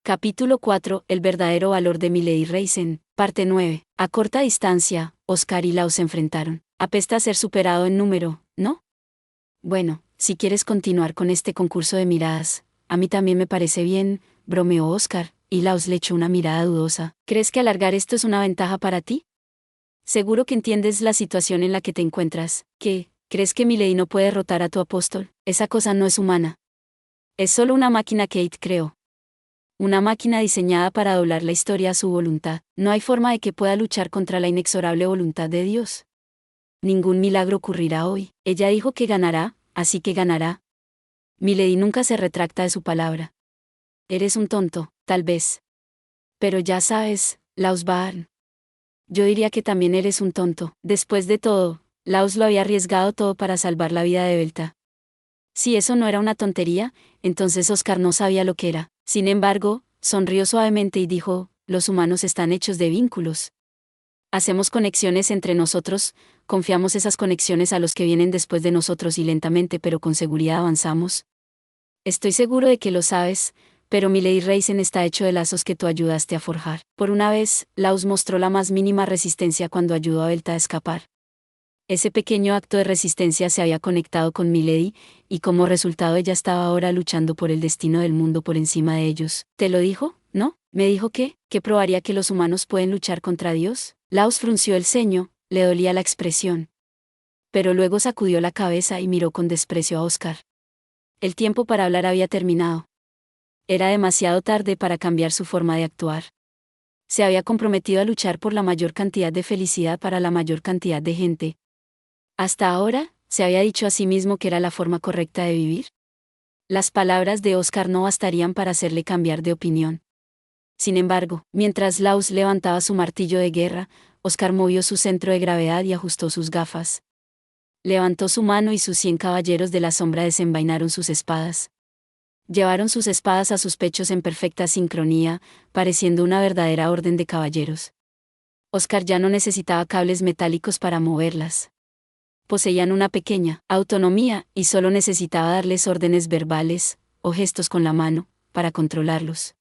Capítulo 4. El verdadero valor de Milady Reisen. Parte 9. A corta distancia, Oscar y Lau se enfrentaron. Apesta a ser superado en número, ¿no? Bueno, si quieres continuar con este concurso de miradas, a mí también me parece bien, bromeó Oscar, y Laus le echó una mirada dudosa. ¿Crees que alargar esto es una ventaja para ti? Seguro que entiendes la situación en la que te encuentras. ¿Qué? ¿Crees que Milady no puede derrotar a tu apóstol? Esa cosa no es humana. Es solo una máquina, Kate, creo. Una máquina diseñada para doblar la historia a su voluntad. No hay forma de que pueda luchar contra la inexorable voluntad de Dios. Ningún milagro ocurrirá hoy. Ella dijo que ganará, así que ganará. Milady nunca se retracta de su palabra. Eres un tonto, tal vez. Pero ya sabes, Laus Baarn. Yo diría que también eres un tonto. Después de todo, Laus lo había arriesgado todo para salvar la vida de Belta. Si eso no era una tontería, entonces Oscar no sabía lo que era. Sin embargo, sonrió suavemente y dijo, los humanos están hechos de vínculos. Hacemos conexiones entre nosotros, confiamos esas conexiones a los que vienen después de nosotros y lentamente pero con seguridad avanzamos. Estoy seguro de que lo sabes, pero Milady Reisen está hecho de lazos que tú ayudaste a forjar. Por una vez, Laus mostró la más mínima resistencia cuando ayudó a Belta a escapar. Ese pequeño acto de resistencia se había conectado con Milady, y como resultado ella estaba ahora luchando por el destino del mundo por encima de ellos. ¿Te lo dijo? ¿No? ¿Me dijo que probaría que los humanos pueden luchar contra Dios? Laus frunció el ceño, le dolía la expresión. Pero luego sacudió la cabeza y miró con desprecio a Oscar. El tiempo para hablar había terminado. Era demasiado tarde para cambiar su forma de actuar. Se había comprometido a luchar por la mayor cantidad de felicidad para la mayor cantidad de gente. Hasta ahora, se había dicho a sí mismo que era la forma correcta de vivir. Las palabras de Oscar no bastarían para hacerle cambiar de opinión. Sin embargo, mientras Laus levantaba su martillo de guerra, Oscar movió su centro de gravedad y ajustó sus gafas. Levantó su mano y sus 100 caballeros de la sombra desenvainaron sus espadas. Llevaron sus espadas a sus pechos en perfecta sincronía, pareciendo una verdadera orden de caballeros. Oscar ya no necesitaba cables metálicos para moverlas. Poseían una pequeña autonomía y solo necesitaba darles órdenes verbales, o gestos con la mano, para controlarlos.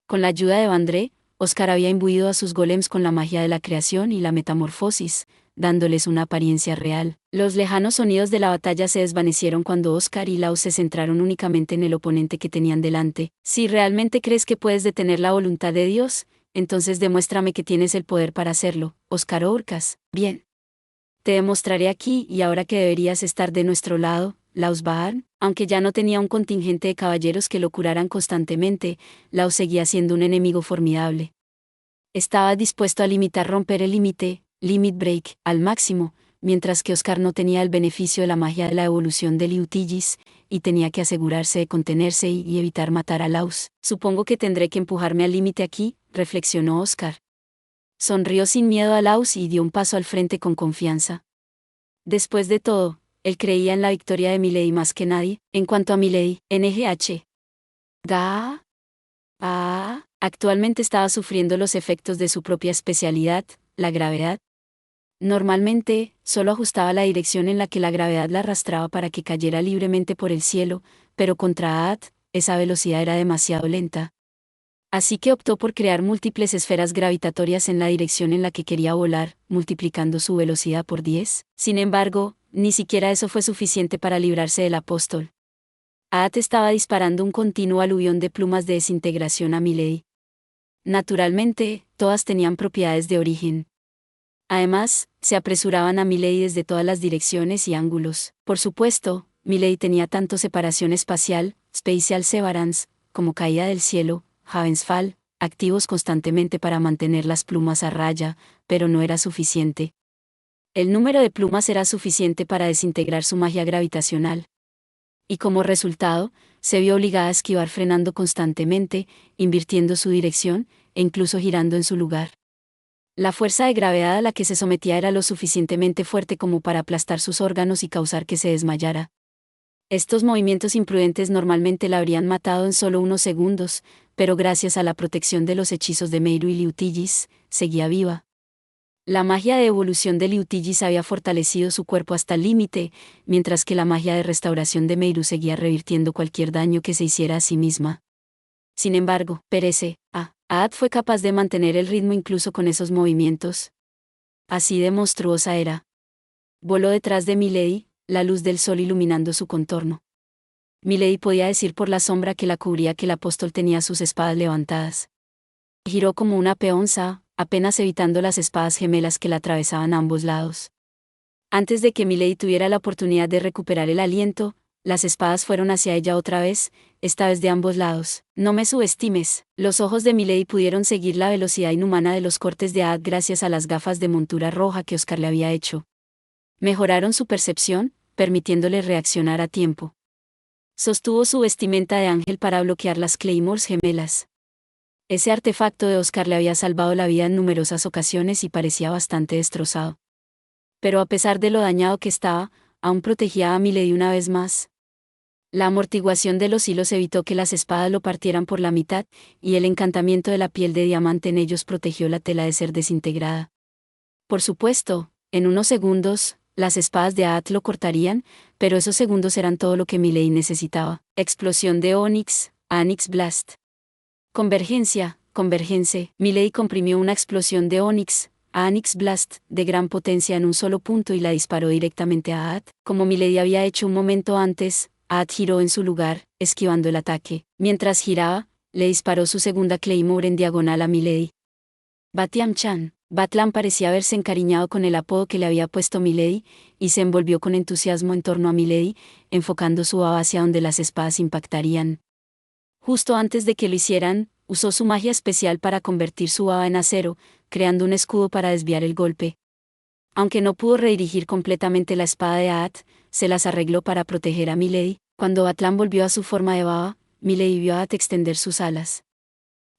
Con la ayuda de Vandré, Oscar había imbuido a sus golems con la magia de la creación y la metamorfosis, dándoles una apariencia real. Los lejanos sonidos de la batalla se desvanecieron cuando Oscar y Laus se centraron únicamente en el oponente que tenían delante. Si realmente crees que puedes detener la voluntad de Dios, entonces demuéstrame que tienes el poder para hacerlo, Oscar Orcas. Bien. Te demostraré aquí y ahora que deberías estar de nuestro lado, Laus Baarn. Aunque ya no tenía un contingente de caballeros que lo curaran constantemente, Laus seguía siendo un enemigo formidable. Estaba dispuesto a romper el límite, limit break, al máximo, mientras que Oscar no tenía el beneficio de la magia de la evolución de Liutigis, y tenía que asegurarse de contenerse y evitar matar a Laus. Supongo que tendré que empujarme al límite aquí, reflexionó Oscar. Sonrió sin miedo a Laus y dio un paso al frente con confianza. Después de todo, él creía en la victoria de Milady más que nadie. En cuanto a Milady, NGH. Actualmente estaba sufriendo los efectos de su propia especialidad, la gravedad. Normalmente, solo ajustaba la dirección en la que la gravedad la arrastraba para que cayera libremente por el cielo, pero contra Aat, esa velocidad era demasiado lenta. Así que optó por crear múltiples esferas gravitatorias en la dirección en la que quería volar, multiplicando su velocidad por 10. Sin embargo, ni siquiera eso fue suficiente para librarse del apóstol. Aat estaba disparando un continuo aluvión de plumas de desintegración a Milady. Naturalmente, todas tenían propiedades de origen. Además, se apresuraban a Milady desde todas las direcciones y ángulos. Por supuesto, Milady tenía tanto separación espacial, Spatial Severance, como caída del cielo, Havensfall, activos constantemente para mantener las plumas a raya, pero no era suficiente. El número de plumas era suficiente para desintegrar su magia gravitacional. Y como resultado, se vio obligada a esquivar frenando constantemente, invirtiendo su dirección, e incluso girando en su lugar. La fuerza de gravedad a la que se sometía era lo suficientemente fuerte como para aplastar sus órganos y causar que se desmayara. Estos movimientos imprudentes normalmente la habrían matado en solo unos segundos, pero gracias a la protección de los hechizos de Meiru y Liutigis, seguía viva. La magia de evolución de Liutigis había fortalecido su cuerpo hasta el límite, mientras que la magia de restauración de Meiru seguía revirtiendo cualquier daño que se hiciera a sí misma. Sin embargo, perece, Aad fue capaz de mantener el ritmo incluso con esos movimientos. Así de monstruosa era. Voló detrás de Milady, la luz del sol iluminando su contorno. Milady podía decir por la sombra que la cubría que el apóstol tenía sus espadas levantadas. Giró como una peonza, apenas evitando las espadas gemelas que la atravesaban a ambos lados. Antes de que Milady tuviera la oportunidad de recuperar el aliento, las espadas fueron hacia ella otra vez, esta vez de ambos lados. No me subestimes. Los ojos de Milady pudieron seguir la velocidad inhumana de los cortes de Aad gracias a las gafas de montura roja que Oscar le había hecho. Mejoraron su percepción, permitiéndole reaccionar a tiempo. Sostuvo su vestimenta de ángel para bloquear las Claymores gemelas. Ese artefacto de Oscar le había salvado la vida en numerosas ocasiones y parecía bastante destrozado. Pero a pesar de lo dañado que estaba, aún protegía a Milady una vez más. La amortiguación de los hilos evitó que las espadas lo partieran por la mitad, y el encantamiento de la piel de diamante en ellos protegió la tela de ser desintegrada. Por supuesto, en unos segundos, las espadas de Aad lo cortarían, pero esos segundos eran todo lo que Milady necesitaba. Explosión de Onyx, Onyx Blast. Convergence. Milady comprimió una explosión de Onyx, Onyx Blast, de gran potencia en un solo punto y la disparó directamente a Aad. Como Milady había hecho un momento antes, Aad giró en su lugar, esquivando el ataque. Mientras giraba, le disparó su segunda Claymore en diagonal a Milady. Batiam-chan. Batlam parecía haberse encariñado con el apodo que le había puesto Milady, y se envolvió con entusiasmo en torno a Milady, enfocando su baba hacia donde las espadas impactarían. Justo antes de que lo hicieran, usó su magia especial para convertir su baba en acero, creando un escudo para desviar el golpe. Aunque no pudo redirigir completamente la espada de Aad, se las arregló para proteger a Milady. Cuando Batlam volvió a su forma de baba, Milady vio a Aad extender sus alas.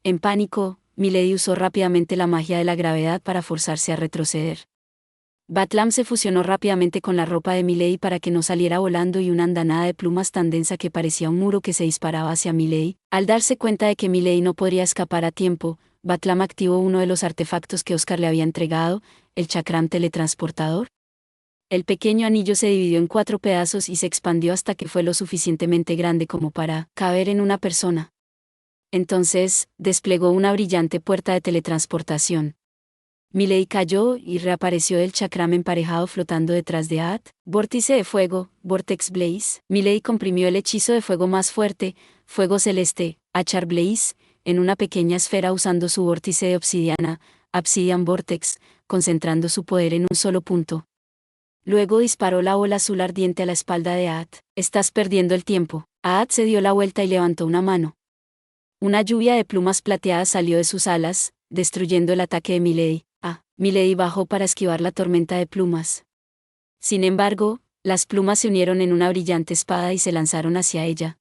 En pánico, Milady usó rápidamente la magia de la gravedad para forzarse a retroceder. Batlam se fusionó rápidamente con la ropa de Milady para que no saliera volando y una andanada de plumas tan densa que parecía un muro que se disparaba hacia Milady. Al darse cuenta de que Milady no podría escapar a tiempo, Batlam activó uno de los artefactos que Oscar le había entregado, el chakram teletransportador. El pequeño anillo se dividió en 4 pedazos y se expandió hasta que fue lo suficientemente grande como para caber en una persona. Entonces, desplegó una brillante puerta de teletransportación. Milady cayó y reapareció el chakram emparejado flotando detrás de Aad. Vórtice de fuego, Vortex Blaze. Milady comprimió el hechizo de fuego más fuerte, Fuego Celeste, Achar Blaze, en una pequeña esfera usando su vórtice de obsidiana, Obsidian Vortex, concentrando su poder en un solo punto. Luego disparó la bola azul ardiente a la espalda de Aad. Estás perdiendo el tiempo. Aad se dio la vuelta y levantó una mano. Una lluvia de plumas plateadas salió de sus alas, destruyendo el ataque de Milady. Milady bajó para esquivar la tormenta de plumas. Sin embargo, las plumas se unieron en una brillante espada y se lanzaron hacia ella.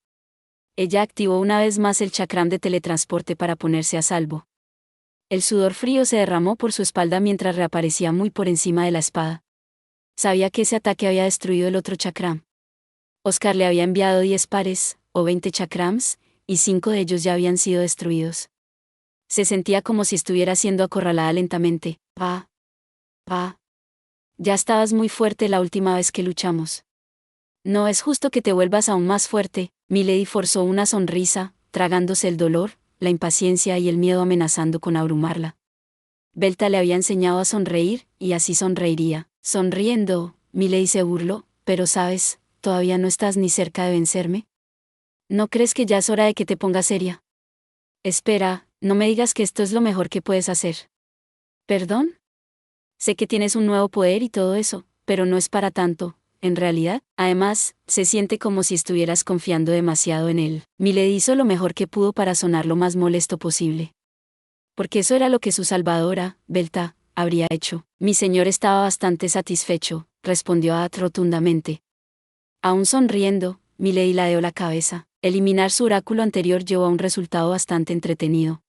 Ella activó una vez más el chakram de teletransporte para ponerse a salvo. El sudor frío se derramó por su espalda mientras reaparecía muy por encima de la espada. Sabía que ese ataque había destruido el otro chakram. Oscar le había enviado 10 pares, o 20 chakrams, y 5 de ellos ya habían sido destruidos. Se sentía como si estuviera siendo acorralada lentamente. Ya estabas muy fuerte la última vez que luchamos. No es justo que te vuelvas aún más fuerte. Milady forzó una sonrisa, tragándose el dolor, la impaciencia y el miedo amenazando con abrumarla. Belta le había enseñado a sonreír, y así sonreiría. Sonriendo, Milady se burló, pero sabes, todavía no estás ni cerca de vencerme. ¿No crees que ya es hora de que te pongas seria? Espera, no me digas que esto es lo mejor que puedes hacer. ¿Perdón? Sé que tienes un nuevo poder y todo eso, pero no es para tanto, en realidad. Además, se siente como si estuvieras confiando demasiado en él. Milady hizo lo mejor que pudo para sonar lo más molesto posible. Porque eso era lo que su salvadora, Belta, habría hecho. Mi señor estaba bastante satisfecho, respondió Aad rotundamente. Aún sonriendo, Milady ladeó la cabeza. Eliminar su oráculo anterior llevó a un resultado bastante entretenido.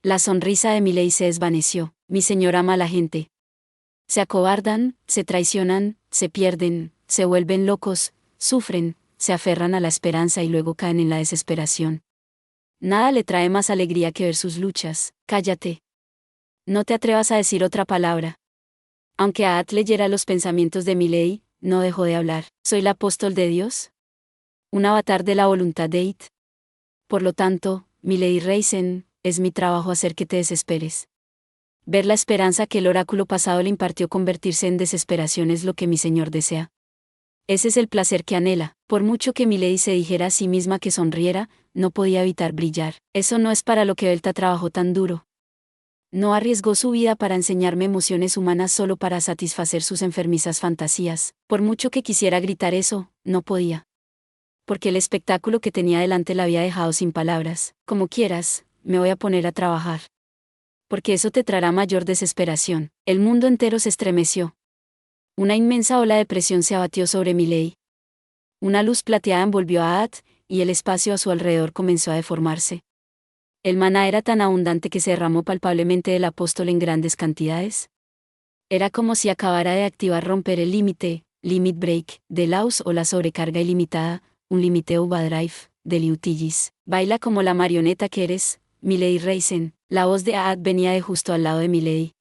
La sonrisa de Milady se desvaneció. Mi señor ama a la gente. Se acobardan, se traicionan, se pierden, se vuelven locos, sufren, se aferran a la esperanza y luego caen en la desesperación. Nada le trae más alegría que ver sus luchas. Cállate. No te atrevas a decir otra palabra. Aunque Aad leyera los pensamientos de Milady, no dejó de hablar. ¿Soy el apóstol de Dios? ¿Un avatar de la voluntad de It? Por lo tanto, Milady Reisen, es mi trabajo hacer que te desesperes. Ver la esperanza que el oráculo pasado le impartió convertirse en desesperación es lo que mi señor desea. Ese es el placer que anhela. Por mucho que Milady se dijera a sí misma que sonriera, no podía evitar brillar. Eso no es para lo que Belta trabajó tan duro. No arriesgó su vida para enseñarme emociones humanas solo para satisfacer sus enfermizas fantasías. Por mucho que quisiera gritar eso, no podía. Porque el espectáculo que tenía delante la había dejado sin palabras. Como quieras, me voy a poner a trabajar. Porque eso te traerá mayor desesperación. El mundo entero se estremeció. Una inmensa ola de presión se abatió sobre Milady. Una luz plateada envolvió a Aat, y el espacio a su alrededor comenzó a deformarse. El maná era tan abundante que se derramó palpablemente del apóstol en grandes cantidades. Era como si acabara de activar romper el límite, limit break, de Laos o la sobrecarga ilimitada, un límite overdrive, de Liutillis. Baila como la marioneta que eres, Milady Reisen. La voz de Aat venía de justo al lado de Milady.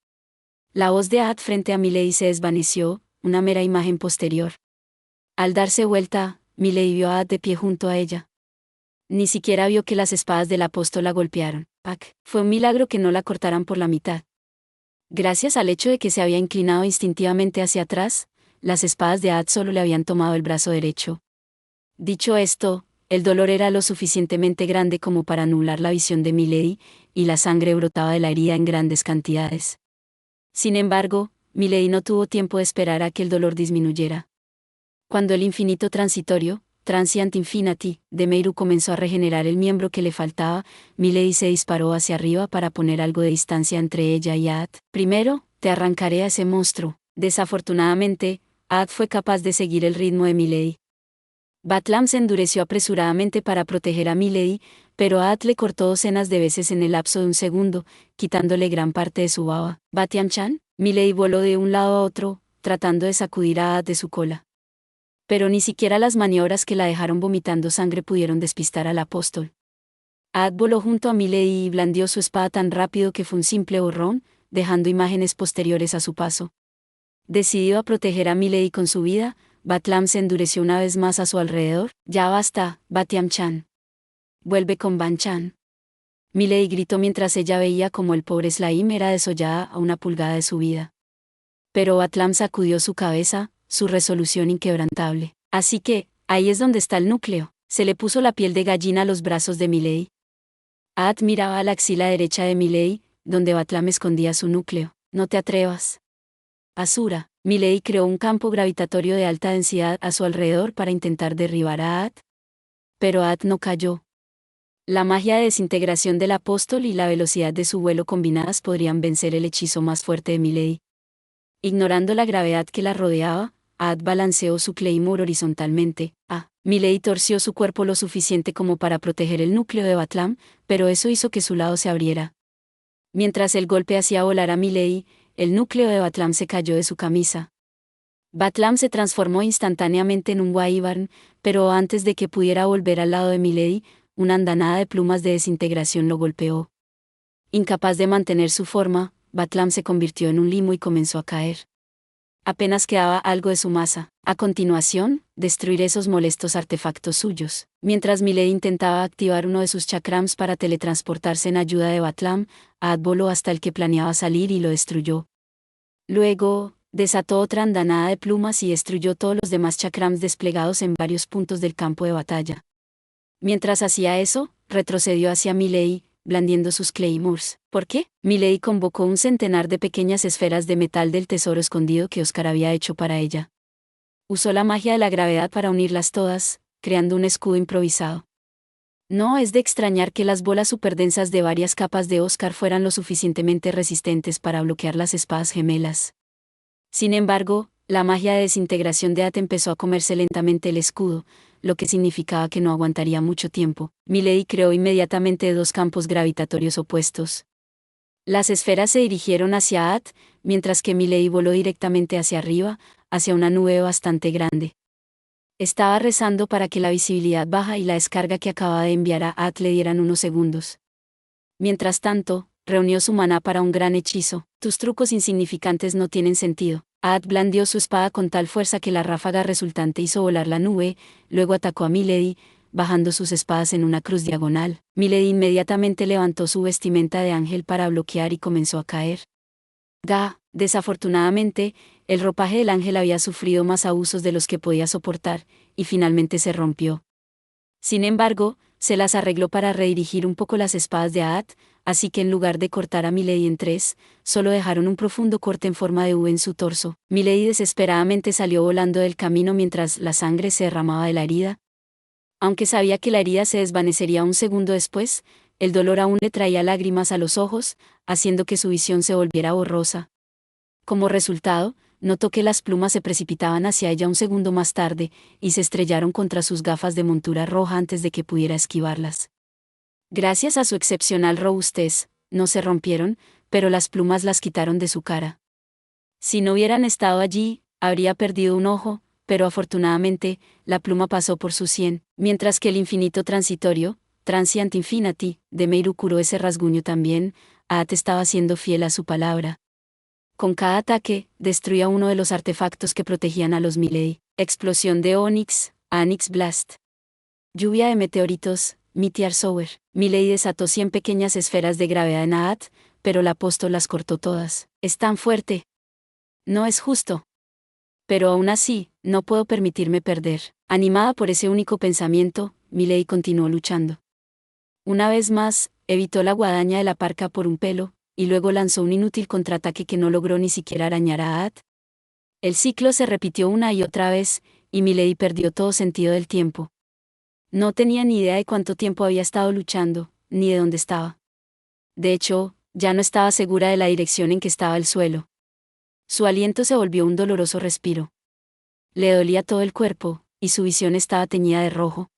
La voz de Aat frente a Milady se desvaneció, una mera imagen posterior. Al darse vuelta, Milady vio a Aat de pie junto a ella. Ni siquiera vio que las espadas del apóstol la golpearon. Fue un milagro que no la cortaran por la mitad. Gracias al hecho de que se había inclinado instintivamente hacia atrás, las espadas de Aat solo le habían tomado el brazo derecho. Dicho esto, el dolor era lo suficientemente grande como para anular la visión de Milady, y la sangre brotaba de la herida en grandes cantidades. Sin embargo, Milady no tuvo tiempo de esperar a que el dolor disminuyera. Cuando el infinito transitorio, Transient Infinity, de Meiru comenzó a regenerar el miembro que le faltaba, Milady se disparó hacia arriba para poner algo de distancia entre ella y Aat. Primero, te arrancaré a ese monstruo. Desafortunadamente, Aat fue capaz de seguir el ritmo de Milady. Batlam se endureció apresuradamente para proteger a Milady, pero Aat le cortó docenas de veces en el lapso de un segundo, quitándole gran parte de su baba. Batiam-chan, Milady voló de un lado a otro, tratando de sacudir a Aat de su cola. Pero ni siquiera las maniobras que la dejaron vomitando sangre pudieron despistar al apóstol. Aat voló junto a Milady y blandió su espada tan rápido que fue un simple borrón, dejando imágenes posteriores a su paso. Decidido a proteger a Milady con su vida, Batlam se endureció una vez más a su alrededor. Ya basta, Batiam-chan. Vuelve con Ban-chan. Milady gritó mientras ella veía como el pobre Slaim era desollada a una pulgada de su vida. Pero Batlam sacudió su cabeza, su resolución inquebrantable. Así que, ahí es donde está el núcleo. Se le puso la piel de gallina a los brazos de Milady. Aat miraba a la axila derecha de Milady, donde Batlam escondía su núcleo. No te atrevas. Asura, Milady creó un campo gravitatorio de alta densidad a su alrededor para intentar derribar a Aat. Pero Aat no cayó. La magia de desintegración del apóstol y la velocidad de su vuelo combinadas podrían vencer el hechizo más fuerte de Milady. Ignorando la gravedad que la rodeaba, Aat balanceó su Claymore horizontalmente. Milady torció su cuerpo lo suficiente como para proteger el núcleo de Batlam, pero eso hizo que su lado se abriera. Mientras el golpe hacía volar a Milady, el núcleo de Batlam se cayó de su camisa. Batlam se transformó instantáneamente en un Wyvern, pero antes de que pudiera volver al lado de Milady, una andanada de plumas de desintegración lo golpeó. Incapaz de mantener su forma, Batlam se convirtió en un limo y comenzó a caer. Apenas quedaba algo de su masa. A continuación, destruir esos molestos artefactos suyos. Mientras Milady intentaba activar uno de sus chakrams para teletransportarse en ayuda de Batlam, Aat voló hasta el que planeaba salir y lo destruyó. Luego, desató otra andanada de plumas y destruyó todos los demás chakrams desplegados en varios puntos del campo de batalla. Mientras hacía eso, retrocedió hacia Milady, blandiendo sus claymores. ¿Por qué? Milady convocó un centenar de pequeñas esferas de metal del tesoro escondido que Oscar había hecho para ella. Usó la magia de la gravedad para unirlas todas, creando un escudo improvisado. No es de extrañar que las bolas superdensas de varias capas de Oscar fueran lo suficientemente resistentes para bloquear las espadas gemelas. Sin embargo, la magia de desintegración de Aat empezó a comerse lentamente el escudo, lo que significaba que no aguantaría mucho tiempo. Milady creó inmediatamente dos campos gravitatorios opuestos. Las esferas se dirigieron hacia Aat, mientras que Milady voló directamente hacia arriba, hacia una nube bastante grande. Estaba rezando para que la visibilidad baja y la descarga que acababa de enviar a Aat le dieran unos segundos. Mientras tanto, reunió su maná para un gran hechizo. Tus trucos insignificantes no tienen sentido. Aat blandió su espada con tal fuerza que la ráfaga resultante hizo volar la nube, luego atacó a Milady, bajando sus espadas en una cruz diagonal. Milady inmediatamente levantó su vestimenta de ángel para bloquear y comenzó a caer. Desafortunadamente, el ropaje del ángel había sufrido más abusos de los que podía soportar, y finalmente se rompió. Sin embargo, se las arregló para redirigir un poco las espadas de Aat, así que en lugar de cortar a Milady en tres, solo dejaron un profundo corte en forma de V en su torso. Milady desesperadamente salió volando del camino mientras la sangre se derramaba de la herida. Aunque sabía que la herida se desvanecería un segundo después, el dolor aún le traía lágrimas a los ojos, haciendo que su visión se volviera borrosa. Como resultado, notó que las plumas se precipitaban hacia ella un segundo más tarde, y se estrellaron contra sus gafas de montura roja antes de que pudiera esquivarlas. Gracias a su excepcional robustez, no se rompieron, pero las plumas las quitaron de su cara. Si no hubieran estado allí, habría perdido un ojo, pero afortunadamente, la pluma pasó por su sien, mientras que el infinito transitorio, Transient Infinity, de Meiru curó ese rasguño también. Aat estaba siendo fiel a su palabra. Con cada ataque, destruía uno de los artefactos que protegían a los Milady. Explosión de Onyx, Onyx Blast. Lluvia de meteoritos, Meteor Shower. Milady desató 100 pequeñas esferas de gravedad en Aat, pero la apóstol las cortó todas. Es tan fuerte. No es justo. Pero aún así, no puedo permitirme perder. Animada por ese único pensamiento, Milady continuó luchando. Una vez más, evitó la guadaña de la parca por un pelo, y luego lanzó un inútil contraataque que no logró ni siquiera arañar a Aat. El ciclo se repitió una y otra vez, y Milady perdió todo sentido del tiempo. No tenía ni idea de cuánto tiempo había estado luchando, ni de dónde estaba. De hecho, ya no estaba segura de la dirección en que estaba el suelo. Su aliento se volvió un doloroso respiro. Le dolía todo el cuerpo, y su visión estaba teñida de rojo.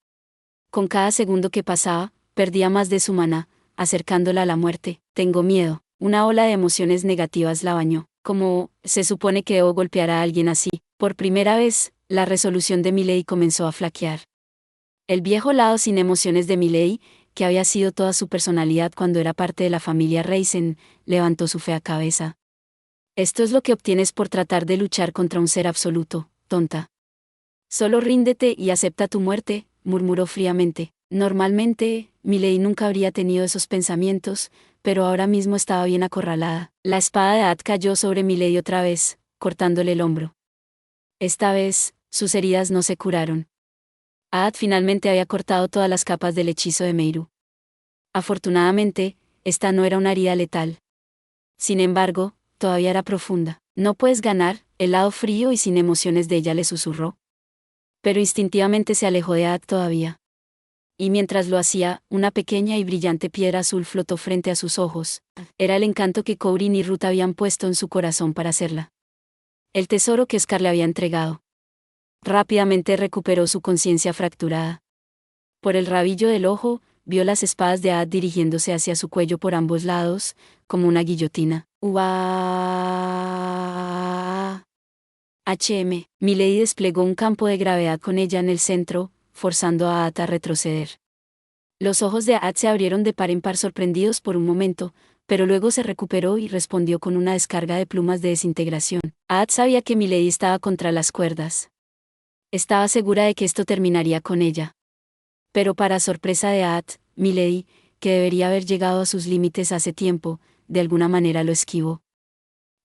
Con cada segundo que pasaba, perdía más de su maná, acercándola a la muerte. Tengo miedo. Una ola de emociones negativas la bañó. Como, se supone que debo golpear a alguien así. Por primera vez, la resolución de Milady comenzó a flaquear. El viejo lado sin emociones de Milady, que había sido toda su personalidad cuando era parte de la familia Reisen, levantó su fea cabeza. Esto es lo que obtienes por tratar de luchar contra un ser absoluto, tonta. Solo ríndete y acepta tu muerte, murmuró fríamente. Normalmente, Milady nunca habría tenido esos pensamientos, pero ahora mismo estaba bien acorralada. La espada de Aat cayó sobre Milady otra vez, cortándole el hombro. Esta vez, sus heridas no se curaron. Aat finalmente había cortado todas las capas del hechizo de Meiru. Afortunadamente, esta no era una herida letal. Sin embargo, todavía era profunda. No puedes ganar, el lado frío y sin emociones de ella le susurró. Pero instintivamente se alejó de Aat todavía. Y mientras lo hacía, una pequeña y brillante piedra azul flotó frente a sus ojos. Era el encanto que Corin y Ruth habían puesto en su corazón para hacerla. El tesoro que Scar le había entregado. Rápidamente recuperó su conciencia fracturada. Por el rabillo del ojo, vio las espadas de Aat dirigiéndose hacia su cuello por ambos lados, como una guillotina. ¡Uah! Milady desplegó un campo de gravedad con ella en el centro, forzando a Aat a retroceder. Los ojos de Aat se abrieron de par en par sorprendidos por un momento, pero luego se recuperó y respondió con una descarga de plumas de desintegración. Aat sabía que Milady estaba contra las cuerdas. Estaba segura de que esto terminaría con ella. Pero para sorpresa de Aat, Milady, que debería haber llegado a sus límites hace tiempo, de alguna manera lo esquivó.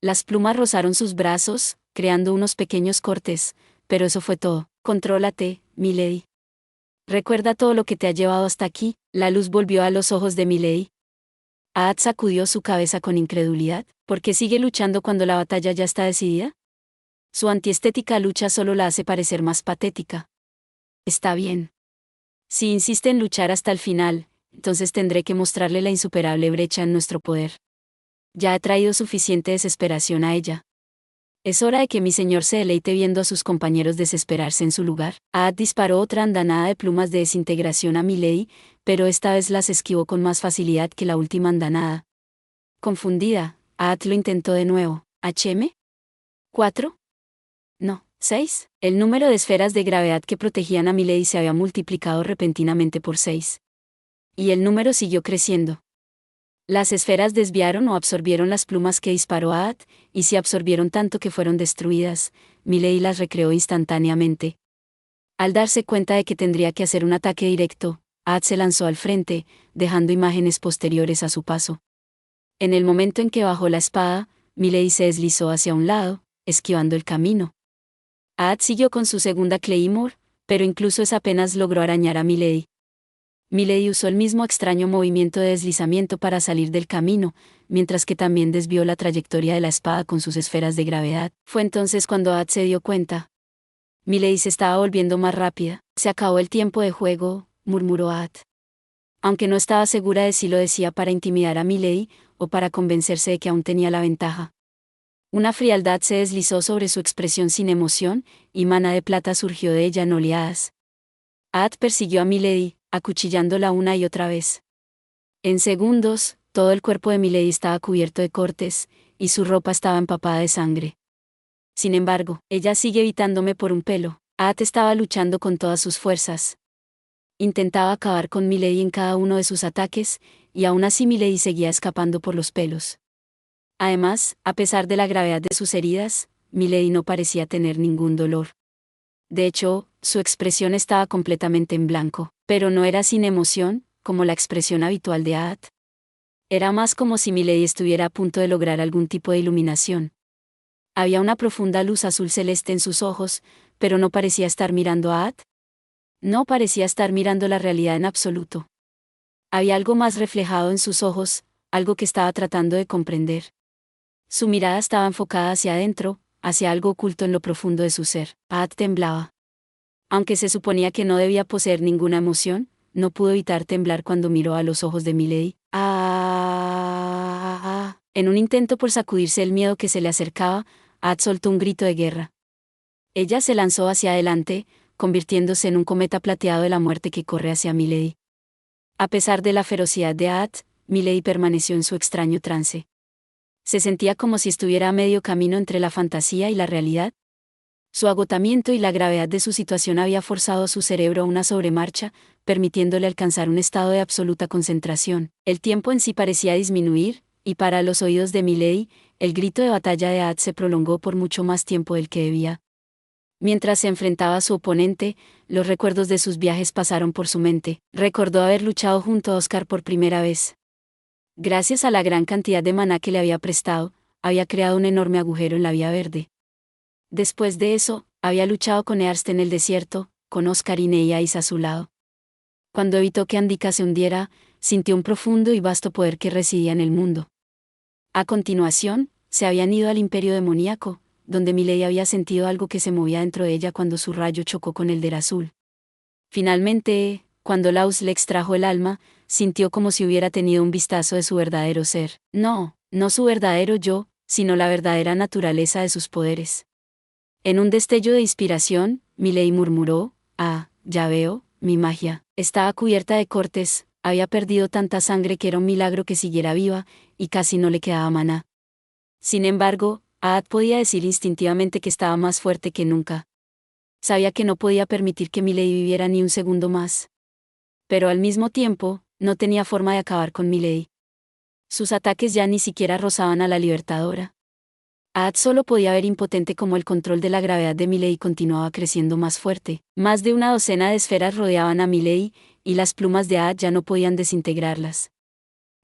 Las plumas rozaron sus brazos, creando unos pequeños cortes, pero eso fue todo. Contrólate, Milady. Recuerda todo lo que te ha llevado hasta aquí. La luz volvió a los ojos de Milady. Aat sacudió su cabeza con incredulidad. ¿Por qué sigue luchando cuando la batalla ya está decidida? Su antiestética lucha solo la hace parecer más patética. Está bien. Si insiste en luchar hasta el final, entonces tendré que mostrarle la insuperable brecha en nuestro poder. Ya he traído suficiente desesperación a ella. Es hora de que mi señor se deleite viendo a sus compañeros desesperarse en su lugar. Aat disparó otra andanada de plumas de desintegración a Milady, pero esta vez las esquivó con más facilidad que la última andanada. Confundida, Aat lo intentó de nuevo. ¿HM? ¿4? No, 6. El número de esferas de gravedad que protegían a Milady se había multiplicado repentinamente por 6. Y el número siguió creciendo. Las esferas desviaron o absorbieron las plumas que disparó Aat, y si absorbieron tanto que fueron destruidas, Milady las recreó instantáneamente. Al darse cuenta de que tendría que hacer un ataque directo, Aad se lanzó al frente, dejando imágenes posteriores a su paso. En el momento en que bajó la espada, Milady se deslizó hacia un lado, esquivando el camino. Aad siguió con su segunda Claymore, pero incluso esa apenas logró arañar a Milady. Milady usó el mismo extraño movimiento de deslizamiento para salir del camino, mientras que también desvió la trayectoria de la espada con sus esferas de gravedad. Fue entonces cuando Aad se dio cuenta. Milady se estaba volviendo más rápida. Se acabó el tiempo de juego, murmuró Aad. Aunque no estaba segura de si lo decía para intimidar a Milady o para convencerse de que aún tenía la ventaja. Una frialdad se deslizó sobre su expresión sin emoción, y mana de plata surgió de ella en oleadas. Aad persiguió a Milady, acuchillándola una y otra vez. En segundos, todo el cuerpo de Milady estaba cubierto de cortes, y su ropa estaba empapada de sangre. Sin embargo, ella sigue evitándome por un pelo. Aad estaba luchando con todas sus fuerzas. Intentaba acabar con Milady en cada uno de sus ataques, y aún así Milady seguía escapando por los pelos. Además, a pesar de la gravedad de sus heridas, Milady no parecía tener ningún dolor. De hecho, su expresión estaba completamente en blanco, pero no era sin emoción, como la expresión habitual de Aad. Era más como si Milady estuviera a punto de lograr algún tipo de iluminación. Había una profunda luz azul celeste en sus ojos, pero no parecía estar mirando a Aad. No parecía estar mirando la realidad en absoluto. Había algo más reflejado en sus ojos, algo que estaba tratando de comprender. Su mirada estaba enfocada hacia adentro, hacia algo oculto en lo profundo de su ser. Aad temblaba. Aunque se suponía que no debía poseer ninguna emoción, no pudo evitar temblar cuando miró a los ojos de Milady. En un intento por sacudirse el miedo que se le acercaba, Aad soltó un grito de guerra. Ella se lanzó hacia adelante, convirtiéndose en un cometa plateado de la muerte que corre hacia Milady. A pesar de la ferocidad de Aad, Milady permaneció en su extraño trance. Se sentía como si estuviera a medio camino entre la fantasía y la realidad. Su agotamiento y la gravedad de su situación había forzado a su cerebro a una sobremarcha, permitiéndole alcanzar un estado de absoluta concentración. El tiempo en sí parecía disminuir, y para los oídos de Milady, el grito de batalla de Aad se prolongó por mucho más tiempo del que debía. Mientras se enfrentaba a su oponente, los recuerdos de sus viajes pasaron por su mente. Recordó haber luchado junto a Oscar por primera vez. Gracias a la gran cantidad de maná que le había prestado, había creado un enorme agujero en la Vía Verde. Después de eso, había luchado con Earst en el desierto, con Oscar y Neíais a su lado. Cuando evitó que Andika se hundiera, sintió un profundo y vasto poder que residía en el mundo. A continuación, se habían ido al Imperio Demoníaco, donde Milady había sentido algo que se movía dentro de ella cuando su rayo chocó con el del azul. Finalmente, cuando Laus le extrajo el alma, sintió como si hubiera tenido un vistazo de su verdadero ser. No su verdadero yo, sino la verdadera naturaleza de sus poderes. En un destello de inspiración, Milady murmuró: ya veo, mi magia estaba cubierta de cortes, había perdido tanta sangre que era un milagro que siguiera viva, y casi no le quedaba maná. Sin embargo, Aad podía decir instintivamente que estaba más fuerte que nunca. Sabía que no podía permitir que Milady viviera ni un segundo más. Pero al mismo tiempo, no tenía forma de acabar con Milady. Sus ataques ya ni siquiera rozaban a la Libertadora. Aad solo podía ver impotente como el control de la gravedad de Milady continuaba creciendo más fuerte. Más de una docena de esferas rodeaban a Milady, y las plumas de Aad ya no podían desintegrarlas.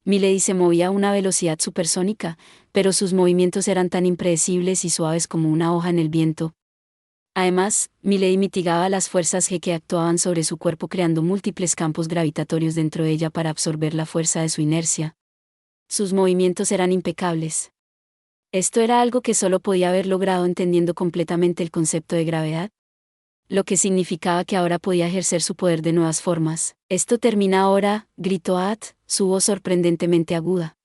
Milady se movía a una velocidad supersónica, pero sus movimientos eran tan impredecibles y suaves como una hoja en el viento. Además, Milady mitigaba las fuerzas G que actuaban sobre su cuerpo creando múltiples campos gravitatorios dentro de ella para absorber la fuerza de su inercia. Sus movimientos eran impecables. Esto era algo que solo podía haber logrado entendiendo completamente el concepto de gravedad. Lo que significaba que ahora podía ejercer su poder de nuevas formas. «Esto termina ahora», gritó Aad, su voz sorprendentemente aguda.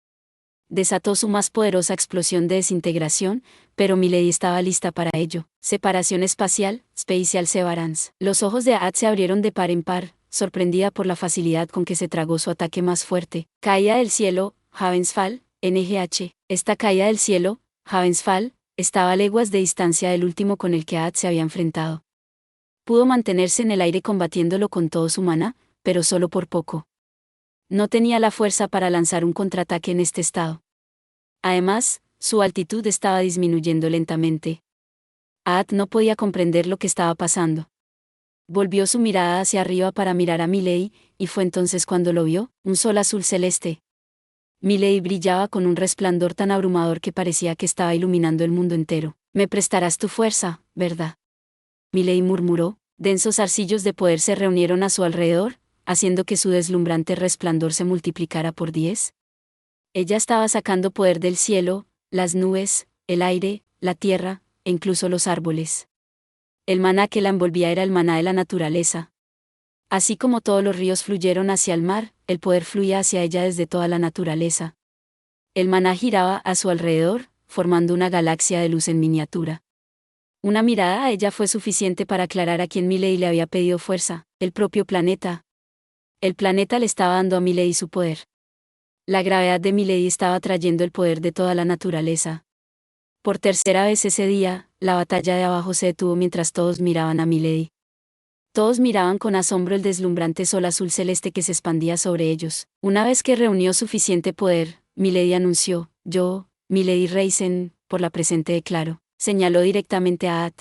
Desató su más poderosa explosión de desintegración, pero Milady estaba lista para ello. Separación espacial, Spatial Severance. Los ojos de Aad se abrieron de par en par, sorprendida por la facilidad con que se tragó su ataque más fuerte. Caída del cielo, Havensfall, NGH. Esta caída del cielo, Havensfall, estaba a leguas de distancia del último con el que Aad se había enfrentado. Pudo mantenerse en el aire combatiéndolo con todo su maná, pero solo por poco. No tenía la fuerza para lanzar un contraataque en este estado. Además, su altitud estaba disminuyendo lentamente. Aad no podía comprender lo que estaba pasando. Volvió su mirada hacia arriba para mirar a Milei, y fue entonces cuando lo vio, un sol azul celeste. Milei brillaba con un resplandor tan abrumador que parecía que estaba iluminando el mundo entero. Me prestarás tu fuerza, ¿verdad? Milei murmuró. Densos arcillos de poder se reunieron a su alrededor, haciendo que su deslumbrante resplandor se multiplicara por 10. Ella estaba sacando poder del cielo, las nubes, el aire, la tierra, e incluso los árboles. El maná que la envolvía era el maná de la naturaleza. Así como todos los ríos fluyeron hacia el mar, el poder fluía hacia ella desde toda la naturaleza. El maná giraba a su alrededor, formando una galaxia de luz en miniatura. Una mirada a ella fue suficiente para aclarar a quién Milei le había pedido fuerza, el propio planeta. El planeta le estaba dando a Milei su poder. La gravedad de Milei estaba trayendo el poder de toda la naturaleza. Por tercera vez ese día, la batalla de abajo se detuvo mientras todos miraban a Milei. Todos miraban con asombro el deslumbrante sol azul celeste que se expandía sobre ellos. Una vez que reunió suficiente poder, Milei anunció: yo, Milei Reisen, por la presente declaro. Señaló directamente a At.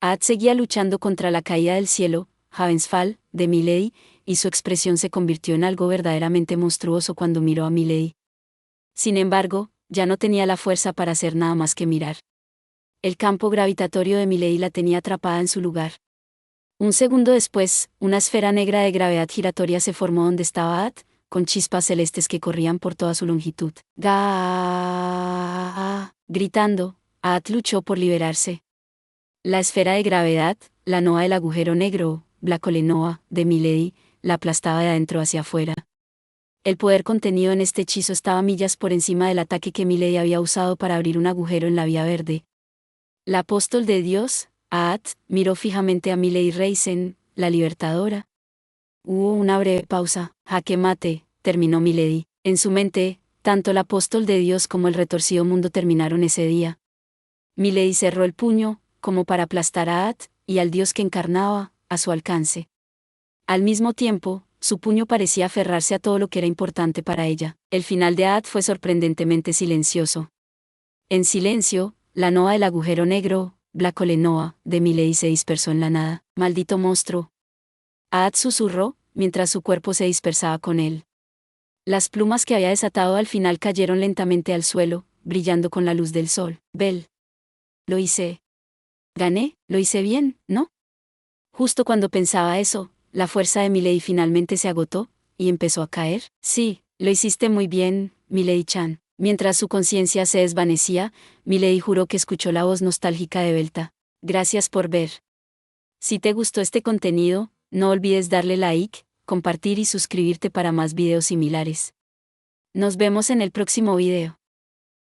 At seguía luchando contra la caída del cielo, Havensfall, de Milei, y su expresión se convirtió en algo verdaderamente monstruoso cuando miró a Milei. Sin embargo, ya no tenía la fuerza para hacer nada más que mirar. El campo gravitatorio de Milei la tenía atrapada en su lugar. Un segundo después, una esfera negra de gravedad giratoria se formó donde estaba At, con chispas celestes que corrían por toda su longitud. ¡Ga! Gritando, At luchó por liberarse. La esfera de gravedad, la nova del agujero negro, Black Hole Nova, de Milei, la aplastaba de adentro hacia afuera. El poder contenido en este hechizo estaba millas por encima del ataque que Milei había usado para abrir un agujero en la Vía Verde. La apóstol de Dios, At, miró fijamente a Milei Reisen, la libertadora. Hubo una breve pausa. Jaque mate, terminó Milei. En su mente, tanto el apóstol de Dios como el retorcido mundo terminaron ese día. Milei cerró el puño, como para aplastar a At, y al Dios que encarnaba, a su alcance. Al mismo tiempo, su puño parecía aferrarse a todo lo que era importante para ella. El final de At fue sorprendentemente silencioso. En silencio, la nova del agujero negro, Black Hole Nova, de Milei se dispersó en la nada. Maldito monstruo. At susurró, mientras su cuerpo se dispersaba con él. Las plumas que había desatado al final cayeron lentamente al suelo, brillando con la luz del sol. Bell. Lo hice. Gané, lo hice bien, ¿no? Justo cuando pensaba eso, la fuerza de Milei finalmente se agotó, y empezó a caer. Sí, lo hiciste muy bien, Milei-chan. Mientras su conciencia se desvanecía, Milei juró que escuchó la voz nostálgica de Belta. Gracias por ver. Si te gustó este contenido, no olvides darle like, compartir y suscribirte para más videos similares. Nos vemos en el próximo video.